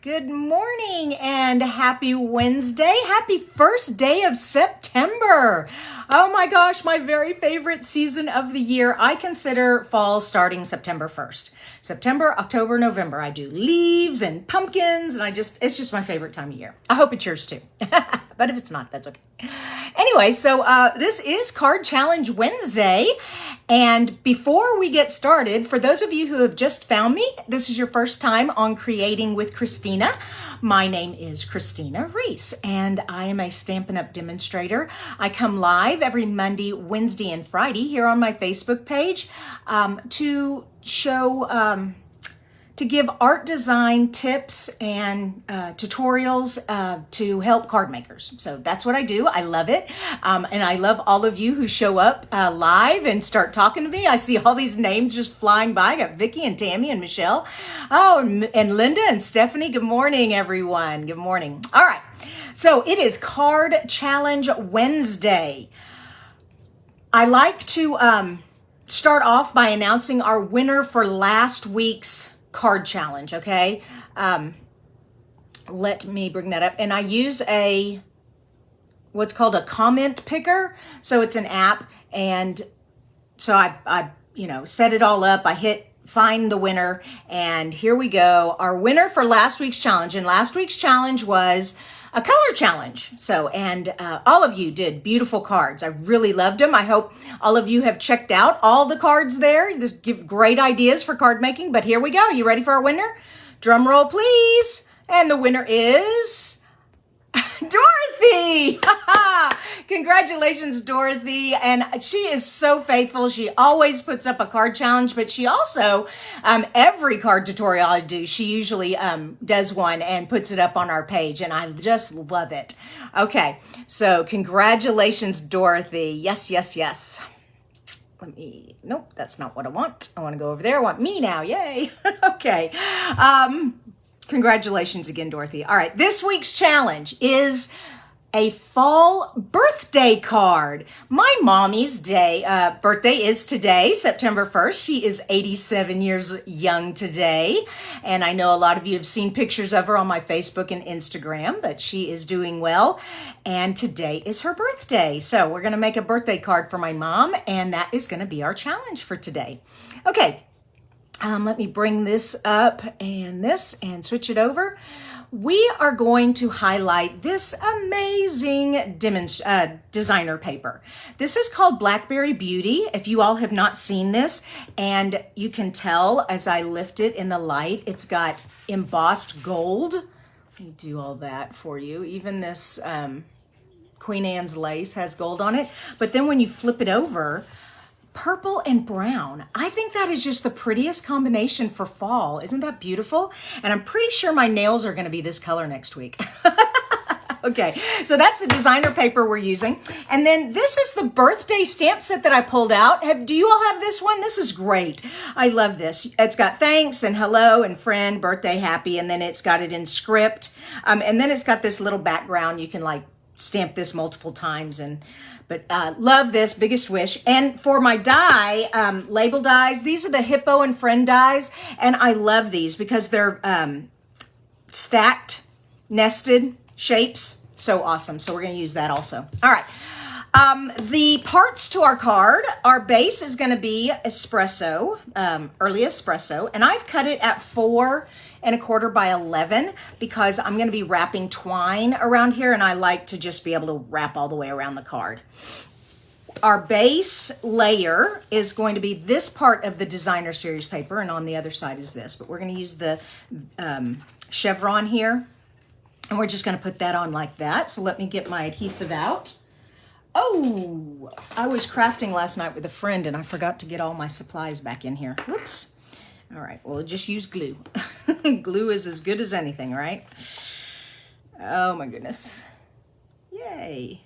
Good morning and happy Wednesday. Happy first day of September. Oh my gosh, my very favorite season of the year. I consider fall starting September 1st. September, October, November. I do leaves and pumpkins and it's just my favorite time of year. I hope it's yours too. But if it's not, that's okay. Anyway, so this is Card Challenge Wednesday. And before we get started, for those of you who have just found me, this is your first time on Creating with Kristina. My name is Kristina Reese, and I am a Stampin' Up! Demonstrator. I come live every Monday, Wednesday, and Friday here on my Facebook page to show to give art design tips and tutorials to help card makers. So that's what I do. I love it. And I love all of you who show up live and start talking to me. I see all these names just flying by. I got Vicky and Tammy and Michelle. Oh, and Linda and Stephanie. Good morning, everyone. Good morning. All right. So it is Card Challenge Wednesday. I like to start off by announcing our winner for last week's card challenge, okay? Let me bring that up. And I use what's called a comment picker. So it's an app, and so I set it all up. I hit find the winner, and here we go. Our winner for last week's challenge, and last week's challenge was a color challenge. So, and all of you did beautiful cards. I really loved them. I hope all of you have checked out all the cards there. This give great ideas for card making, but here we go. You ready for our winner? Drum roll, please. And the winner is Dorothy. Congratulations, Dorothy. And she is so faithful. She always puts up a card challenge, but she also, every card tutorial I do, she usually does one and puts it up on our page. And I just love it. Okay. So congratulations, Dorothy. Yes, yes, yes. Nope, that's not what I want. I want to go over there. I want me now. Yay. Okay. Congratulations again, Dorothy. All right, this week's challenge is a fall birthday card. My mommy's birthday is today, September 1st. She is 87 years young today. And I know a lot of you have seen pictures of her on my Facebook and Instagram, but she is doing well. And today is her birthday. So we're going to make a birthday card for my mom, and that is going to be our challenge for today. Okay. Let me bring this up and switch it over. We are going to highlight this amazing designer paper. This is called Blackberry Beauty. If you all have not seen this, and you can tell as I lift it in the light, it's got embossed gold. Let me do all that for you. Even this Queen Anne's lace has gold on it. But then when you flip it over, purple and brown. I think that is just the prettiest combination for fall. Isn't that beautiful? And I'm pretty sure my nails are going to be this color next week. Okay, so that's the designer paper we're using. And then this is the birthday stamp set that I pulled out. Do you all have this one? This is great. I love this. It's got thanks and hello and friend, birthday, happy, and then it's got it in script. And then it's got this little background. You can like stamp this multiple times But love this, biggest wish. And for my die, label dies, these are the Hippo and Friend dies. And I love these because they're stacked, nested shapes. So awesome. So we're going to use that also. All right. The parts to our card, our base is going to be espresso, early espresso. And I've cut it at 4 1/4 by 11 because I'm going to be wrapping twine around here, and I like to just be able to wrap all the way around the card. Our base layer is going to be this part of the designer series paper, and on the other side is this, but we're going to use the chevron here, and we're just going to put that on like that. So let me get my adhesive out. Oh, I was crafting last night with a friend and I forgot to get all my supplies back in here. Whoops. All right, well, just use glue. Glue is as good as anything, right? Oh my goodness. Yay.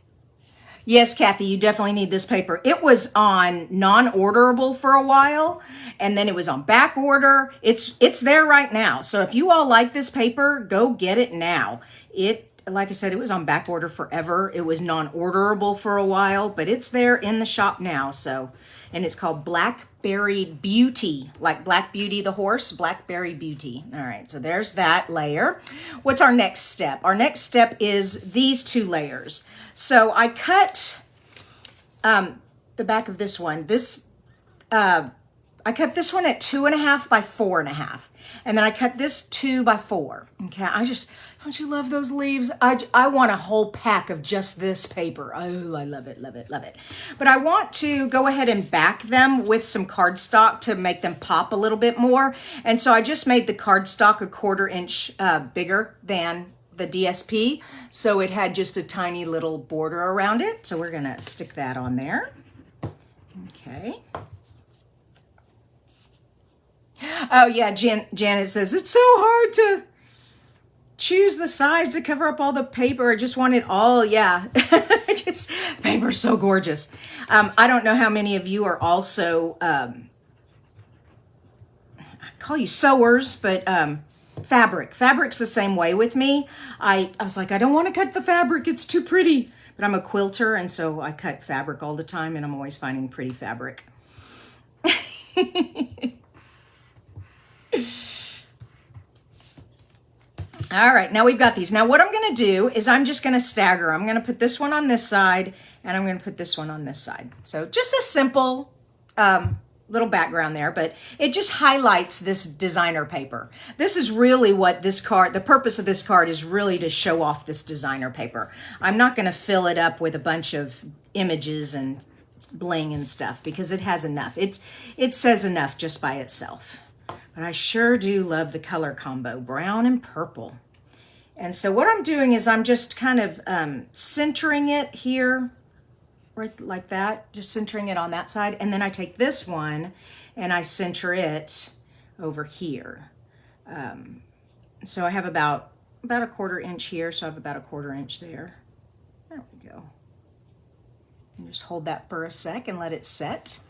Yes, Kathy, you definitely need this paper. It was on non-orderable for a while, and then it was on back order. It's there right now. So if you all like this paper, go get it now. It like I said, it was on back order forever. It was non-orderable for a while, but it's there in the shop now. So, and it's called Blackberry Beauty, like Black Beauty the horse, Blackberry Beauty. All right, so there's that layer. What's our next step? Our next step is these 2 layers. So I cut the back of this one. I cut this one at 2.5 by 4.5. And then I cut this 2 by 4. Okay, don't you love those leaves? I want a whole pack of just this paper. Oh, I love it, love it, love it. But I want to go ahead and back them with some cardstock to make them pop a little bit more. And so I just made the cardstock 1/4 inch bigger than the DSP. So it had just a tiny little border around it. So we're gonna stick that on there. Okay. Oh yeah, Janet says, it's so hard to choose the size to cover up all the paper. I just want it all, yeah. Paper's so gorgeous. I don't know how many of you are also, I call you sewers, but fabric. Fabric's the same way with me. I was like, I don't want to cut the fabric, it's too pretty. But I'm a quilter, and so I cut fabric all the time, and I'm always finding pretty fabric. All right, now we've got these. Now what I'm gonna do is I'm just gonna stagger. I'm gonna put this one on this side, and I'm gonna put this one on this side. So just a simple little background there, but it just highlights this designer paper. This is really what this card, the purpose of this card is really to show off this designer paper. I'm not gonna fill it up with a bunch of images and bling and stuff because it has enough. It says enough just by itself. But I sure do love the color combo, brown and purple. And so what I'm doing is I'm just kind of centering it here, right like that, just centering it on that side. And then I take this one and I center it over here. So I have about 1/4 inch here, so I have about 1/4 inch there. There we go. And just hold that for a sec and let it set.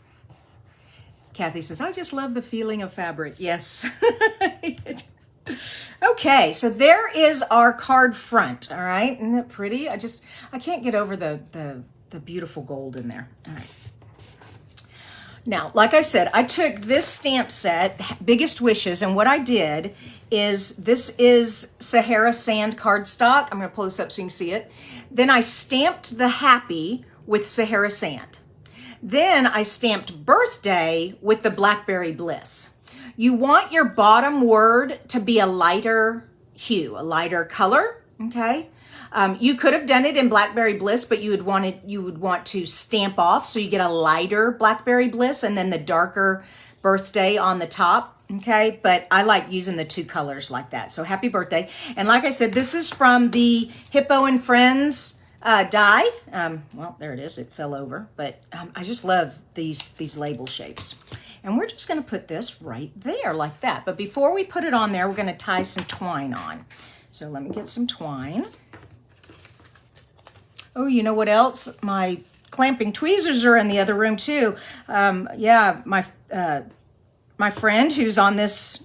Kathy says, I just love the feeling of fabric. Yes. Okay, so there is our card front, all right? Isn't that pretty? I can't get over the beautiful gold in there. All right. Now, like I said, I took this stamp set, Biggest Wishes, and what I did is, this is Sahara Sand cardstock. I'm gonna pull this up so you can see it. Then I stamped the happy with Sahara Sand. Then I stamped birthday with the Blackberry Bliss. You want your bottom word to be a lighter hue, a lighter color, okay? You could have done it in Blackberry Bliss, but you would want to stamp off so you get a lighter Blackberry Bliss and then the darker birthday on the top, okay? But I like using the 2 colors like that. So happy birthday. And like I said, this is from the Hippo and Friends die. Well, there it is. It fell over, but I just love these label shapes. And we're just going to put this right there like that. But before we put it on there, we're going to tie some twine on. So let me get some twine. Oh, you know what else? My clamping tweezers are in the other room too. Yeah, my friend who's on this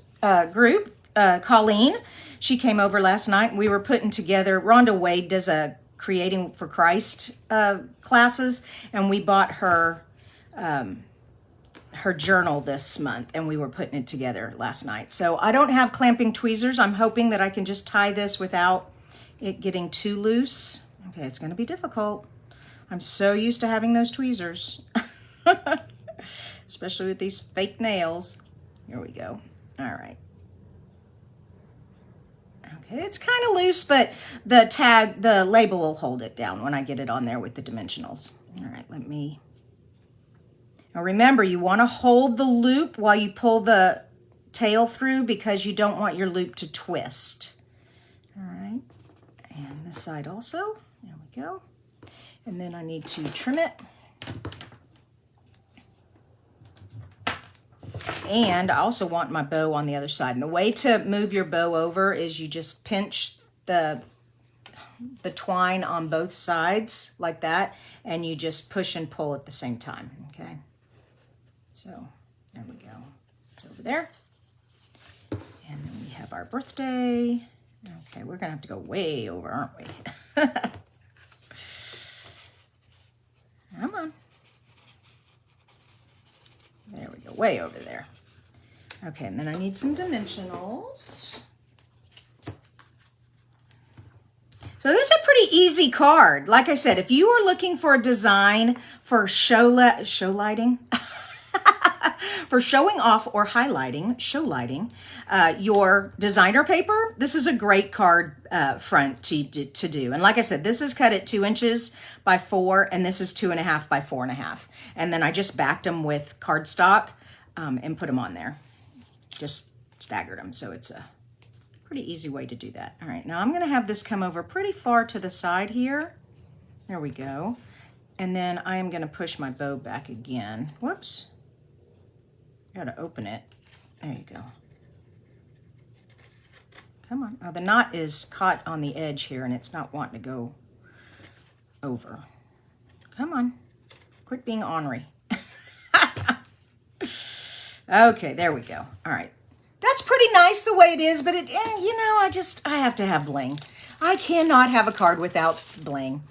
group, Colleen, she came over last night. We were putting together, Rhonda Wade does a Creating for Christ classes, and we bought her her journal this month, and we were putting it together last night. So I don't have clamping tweezers. I'm hoping that I can just tie this without it getting too loose. Okay, it's going to be difficult. I'm so used to having those tweezers, especially with these fake nails. Here we go. All right. Okay, it's kind of loose, but the label will hold it down when I get it on there with the dimensionals. All right, now remember, you want to hold the loop while you pull the tail through because you don't want your loop to twist. All right, and this side also, there we go. And then I need to trim it. And I also want my bow on the other side. And the way to move your bow over is you just pinch the twine on both sides like that, and you just push and pull at the same time, okay? So there we go. It's over there. And then we have our birthday. Okay, we're gonna have to go way over, aren't we? Come on. There we go, way over there. Okay, and then I need some dimensionals. So this is a pretty easy card. Like I said, if you are looking for a design for show lighting, for showing off or highlighting, show lighting, your designer paper, this is a great card front to do. And like I said, this is cut at 2 inches by 4, and this is 2.5 by 4.5. And then I just backed them with cardstock and put them on there. Just staggered them, so it's a pretty easy way to do that. All right, now I'm gonna have this come over pretty far to the side here. There we go. And then I am gonna push my bow back again. Whoops. Gotta open it. There you go. Come on. Oh, the knot is caught on the edge here and it's not wanting to go over. Come on. Quit being ornery. Okay, there we go. All right. That's pretty nice the way it is, but it, you know, I have to have bling. I cannot have a card without bling.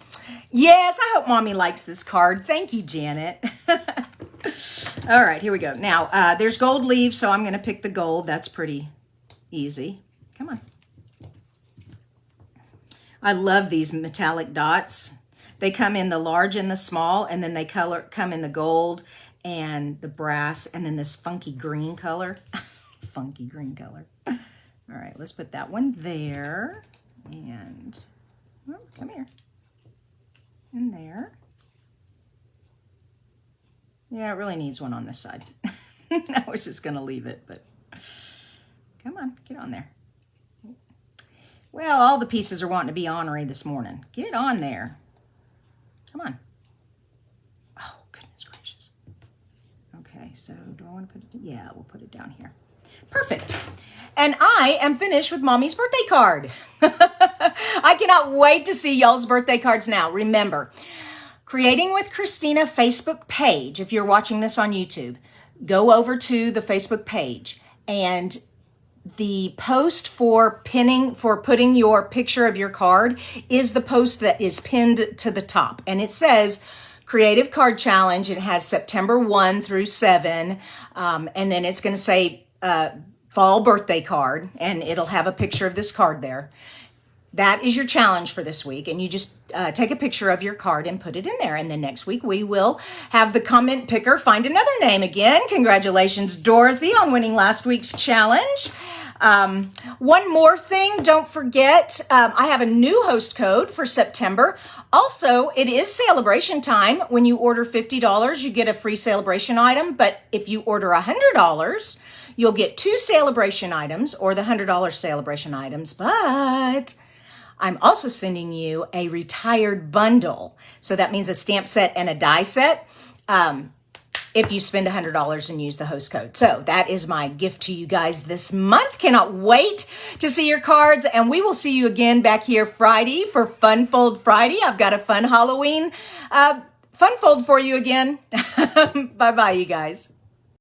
Yes, I hope Mommy likes this card. Thank you, Janet. All right, here we go. Now, there's gold leaves, so I'm going to pick the gold. That's pretty easy. Come on. I love these metallic dots. They come in the large and the small, and then they come in the gold and the brass, and then this funky green color. Funky green color. All right, let's put that one there. And, oh, come here. And there. Yeah, it really needs one on this side. I was just going to leave it, but come on, get on there. Well, all the pieces are wanting to be ornery this morning. Get on there. Come on. Oh, goodness gracious. Okay, so do I want to put it? Yeah, we'll put it down here. Perfect. And I am finished with Mommy's birthday card. I cannot wait to see y'all's birthday cards now. Remember, Creating with Kristina Facebook page, if you're watching this on YouTube, go over to the Facebook page, and the post for putting your picture of your card is the post that is pinned to the top. And it says Creative Card Challenge. It has September 1 through 7. And then it's going to say fall birthday card, and it'll have a picture of this card there. That is your challenge for this week, and you just take a picture of your card and put it in there. And then next week we will have the comment picker find another name again. Congratulations, Dorothy, on winning last week's challenge. One more thing, don't forget, I have a new host code for September. Also, it is celebration time. When you order $50, you get a free celebration item, but if you order $100, you'll get 2 celebration items, or the $100 celebration items, but I'm also sending you a retired bundle. So that means a stamp set and a die set if you spend $100 and use the host code. So that is my gift to you guys this month. Cannot wait to see your cards. And we will see you again back here Friday for Fun Fold Friday. I've got a fun Halloween fun fold for you again. Bye-bye, you guys.